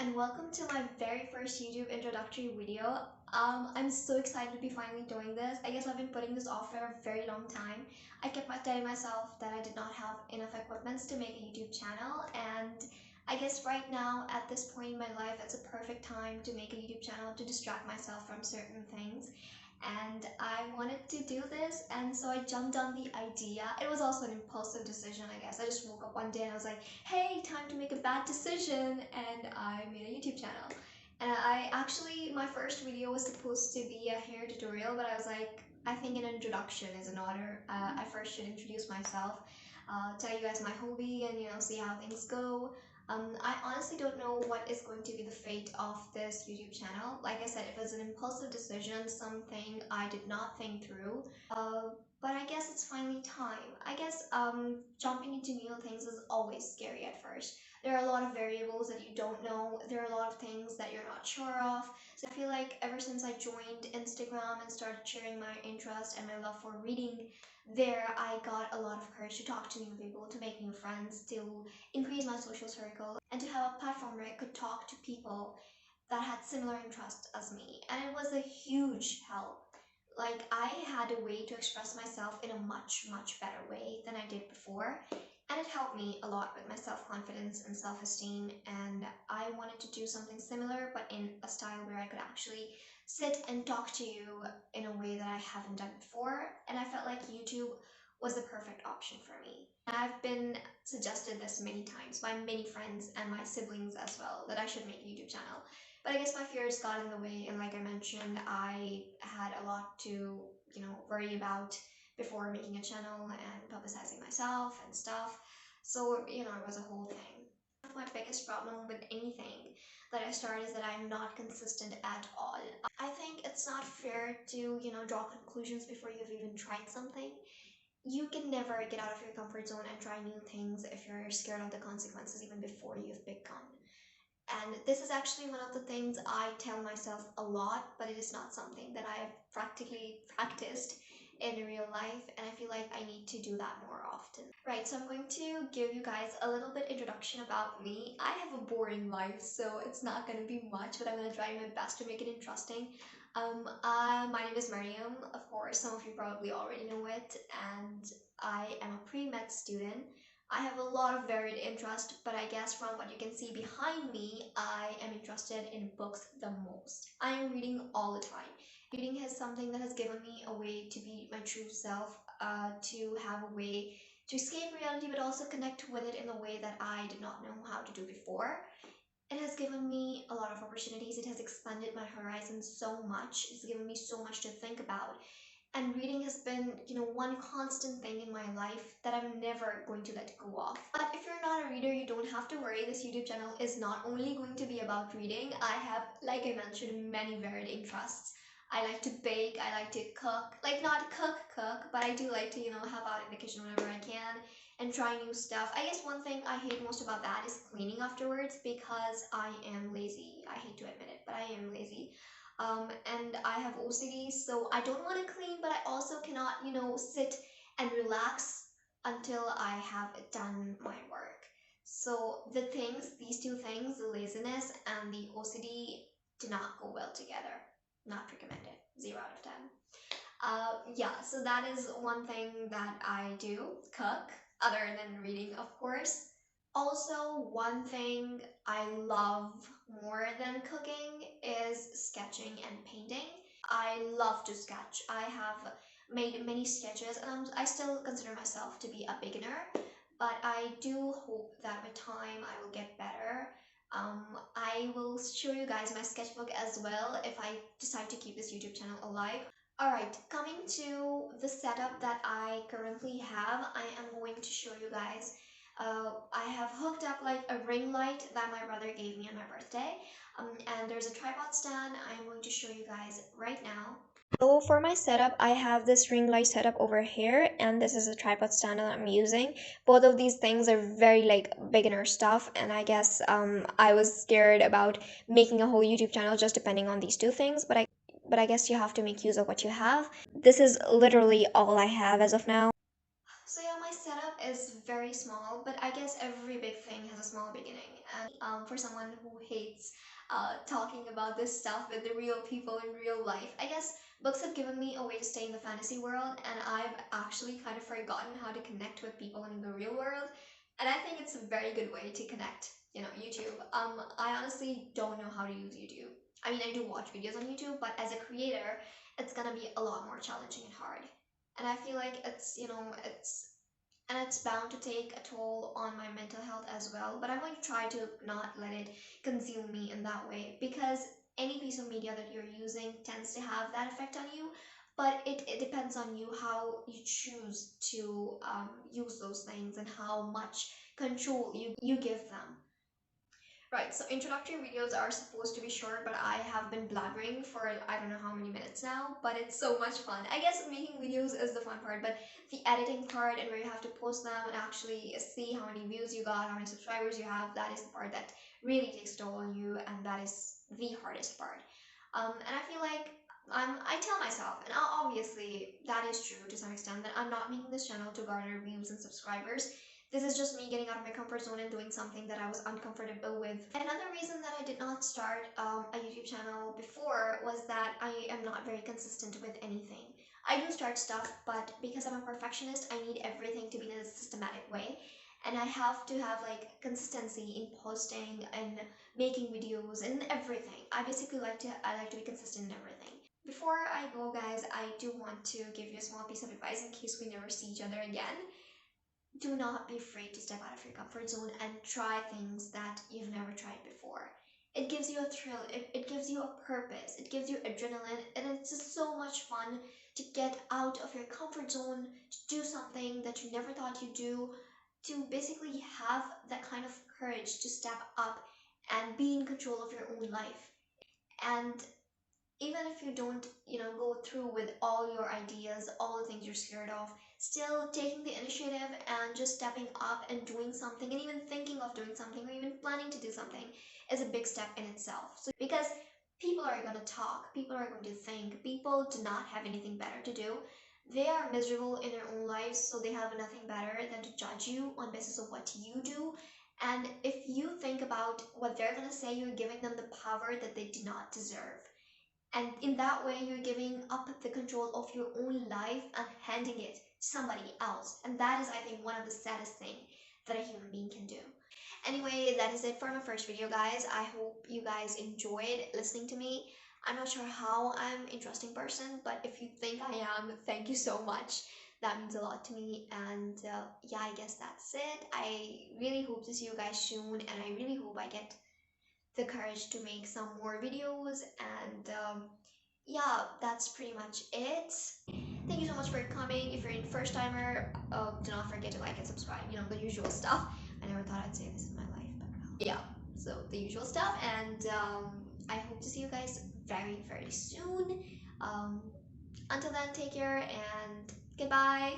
and welcome to my very first YouTube introductory video. I'm so excited to be finally doing this. I guess I've been putting this off for a very long time. I kept telling myself that I did not have enough equipments to make a YouTube channel, and I guess right now at this point in my life it's a perfect time to make a YouTube channel to distract myself from certain things. And I wanted to do this, and so I jumped on the idea. It was also an impulsive decision, I guess. I just woke up one day and I was like, hey, time to make a bad decision, and I made a YouTube channel. And I actually, my first video was supposed to be a hair tutorial, but I was like, I think an introduction is in order. I first should introduce myself, tell you guys my hobby, and see how things go. I honestly don't know what is going to be the fate of this YouTube channel. Like I said, it was an impulsive decision, something I did not think through. But I guess it's finally time. I guess jumping into new things is always scary at first. There are a lot of variables that you don't know. There are a lot of things that you're not sure of. So I feel like ever since I joined Instagram and started sharing my interest and my love for reading, there I got a lot of courage to talk to new people, to make new friends, to increase my social circle, and to have a platform where I could talk to people that had similar interests as me. And it was a huge help. Like, I had a way to express myself in a much, much better way than I did before. And it helped me a lot with my self confidence and self esteem. And I wanted to do something similar, but in a style where I could actually sit and talk to you in a way that I haven't done before. And I felt like YouTube was the perfect option for me. I've been suggested this many times by many friends and my siblings as well, that I should make a YouTube channel. But I guess my fears got in the way, and like I mentioned, I had a lot to, worry about before making a channel and publicizing myself and stuff. So, it was a whole thing. My biggest problem with anything that I start is that I'm not consistent at all. I think it's not fair to, draw conclusions before you've even tried something. You can never get out of your comfort zone and try new things if you're scared of the consequences even before you've begun. And this is actually one of the things I tell myself a lot, but it is not something that I have practically practiced in real life, and I feel like I need to do that more often. Right, so I'm going to give you guys a little bit introduction about me. I have a boring life, so it's not going to be much, but I'm going to try my best to make it interesting. My name is Mariam, of course, some of you probably already know it, and I am a pre-med student. I have a lot of varied interest, but I guess from what you can see behind me, I am interested in books the most. I am reading all the time. Reading is something that has given me a way to be my true self, to have a way to escape reality, but also connect with it in a way that I did not know how to do before. It has given me a lot of opportunities. It has expanded my horizons so much. It's given me so much to think about. And reading has been, one constant thing in my life that I'm never going to let go of. But if you're not a reader, you don't have to worry. This YouTube channel is not only going to be about reading. I have, like I mentioned, many varied interests. I like to bake, I like to cook, like not cook, but I do like to, help out in the kitchen whenever I can and try new stuff. I guess one thing I hate most about that is cleaning afterwards, because I am lazy. I hate to admit it, but I am lazy. And I have OCD, so I don't want to clean, but I also cannot, sit and relax until I have done my work. So these two things, the laziness and the OCD, do not go well together. Not recommended. 0 out of 10. Yeah, so that is one thing that I do, cook, other than reading, of course. Also, one thing I love more than cooking is sketching and painting. I love to sketch. I have made many sketches, and I still consider myself to be a beginner, but I do hope that with time I will get better. I will show you guys my sketchbook as well if I decide to keep this YouTube channel alive. Alright, coming to the setup that I currently have, I am going to show you guys. I have hooked up like a ring light that my brother gave me on my birthday, and there's a tripod stand I'm going to show you guys right now. So for my setup, I have this ring light set up over here, and this is a tripod stand that I'm using. Both of these things are very like beginner stuff, and I guess I was scared about making a whole YouTube channel just depending on these two things, but I guess you have to make use of what you have. This is literally all I have as of now. So yeah, my setup is very small, but I guess every big thing has a small beginning. And for someone who hates talking about this stuff with the real people in real life, I guess books have given me a way to stay in the fantasy world, and I've actually kind of forgotten how to connect with people in the real world. And I think it's a very good way to connect. YouTube. I honestly don't know how to use YouTube. I mean, I do watch videos on YouTube, but as a creator, it's gonna be a lot more challenging and hard. And I feel like it's bound to take a toll on my mental health as well. But I'm going to try to not let it consume me in that way, because any piece of media that you're using tends to have that effect on you. But it depends on you how you choose to use those things and how much control you give them. Right, so introductory videos are supposed to be short, but I have been blabbering for I don't know how many minutes now, but it's so much fun. I guess making videos is the fun part, but the editing part and where you have to post them and actually see how many views you got, how many subscribers you have, that is the part that really takes a toll on you, and that is the hardest part. And I feel like I tell myself, and obviously that is true to some extent, that I'm not making this channel to garner views and subscribers. This is just me getting out of my comfort zone and doing something that I was uncomfortable with. Another reason that I did not start a YouTube channel before was that I am not very consistent with anything. I do start stuff, but because I'm a perfectionist, I need everything to be in a systematic way. And I have to have like consistency in posting and making videos and everything. I like to be consistent in everything. Before I go, guys, I do want to give you a small piece of advice in case we never see each other again. Do not be afraid to step out of your comfort zone and try things that you've never tried before. It gives you a thrill, it gives you a purpose, it gives you adrenaline, and it's just so much fun to get out of your comfort zone, to do something that you never thought you'd do, to basically have that kind of courage to step up and be in control of your own life. And even if you don't, go through with all your ideas, all the things you're scared of, still taking the initiative and just stepping up and doing something, and even thinking of doing something, or even planning to do something, is a big step in itself. So, because people are going to talk, people are going to think, people do not have anything better to do. They are miserable in their own lives, so they have nothing better than to judge you on basis of what you do. And if you think about what they're going to say, you're giving them the power that they do not deserve. And in that way, you're giving up the control of your own life and handing it to somebody else. And that is, I think, one of the saddest things that a human being can do. Anyway, that is it for my first video, guys. I hope you guys enjoyed listening to me. I'm not sure how I'm an interesting person, but if you think I am, thank you so much. That means a lot to me. And yeah, I guess that's it. I really hope to see you guys soon, and I really hope I get the courage to make some more videos. And yeah, that's pretty much it. Thank you so much for coming. If you're a first timer, do not forget to like and subscribe, the usual stuff. I never thought I'd say this in my life, but yeah, so the usual stuff. And I hope to see you guys very, very soon. Until then, take care and goodbye.